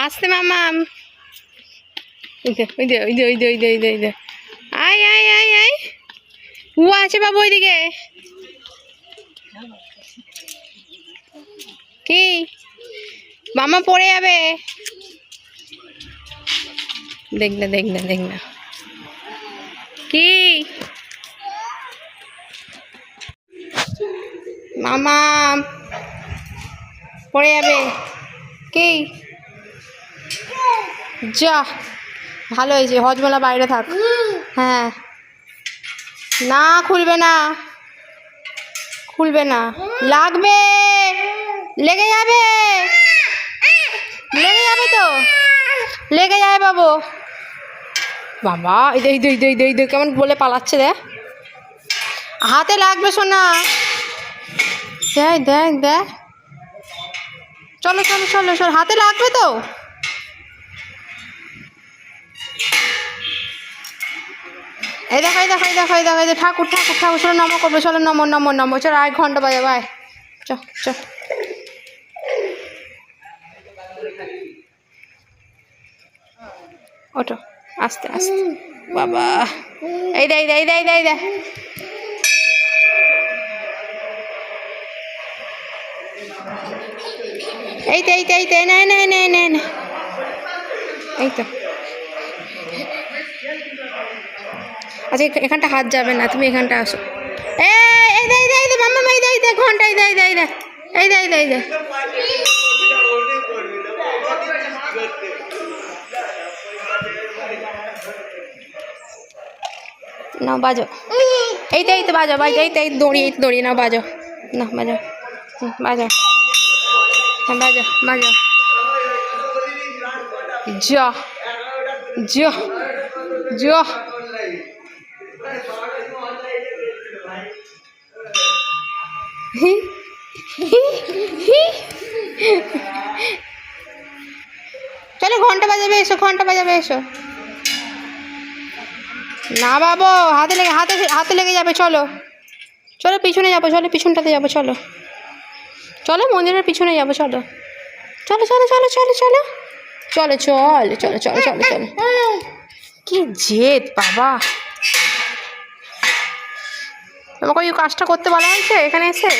আসতে মামাম। ওই দে আয় আয় আয় আয়। ও আছে বাবু ওইদিকে। কি মামা পড়ে যাবে। দেখ না কি মামা পড়ে যাবে। কি যা ভালো হয়েছে, হজমলা বাইরে থাক। হ্যাঁ না খুলবে না লাগবে, লেগে যাবে তো, লেগে যাবে বাবু। বাবা এই দে কেমন বলে পালাচ্ছে রে। হাতে লাগবে সোনা। দেখ চলো হাতে লাগবে তো। এই দেখো ঠাকুর চলো নমো করবে, চলো নমো চলো। আর ঘন্টা বাজে ভাই চ ওঠো আস্তে বাবা। এই দে এই নে এই তো। আচ্ছা এখানটা হাত যাবে না, তুমি এখানটা আসো। এই দে মাম্মা, এই দে ঘন্টা, এই দে নাও বাজো। এই তো বাজো এই দড়ি নাও বাজো বাজো বাজো যা চলো ঘন্টা বাজাবে এসো। না বাবু হাতে লেগে যাবে। চলো পিছনে যাবো, পিছনটাতে যাবো। চলো মন্দিরের পিছনে যাবো। চলো কি জেদ বাবা। তোমাকে ওই কাজটা করতে বলা হয়েছে এখানে এসে।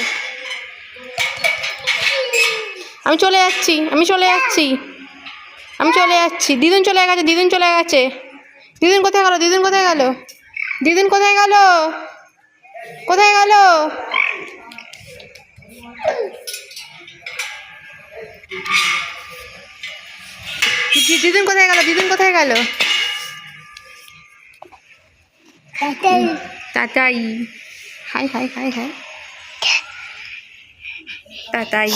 আমি চলে যাচ্ছি দিদুন চলে গেছে। দিদুন কোথায় গেল? দিদুন কোথায় গেল? দিদুন কোথায় গেল? তাতাই হাই তাতাই।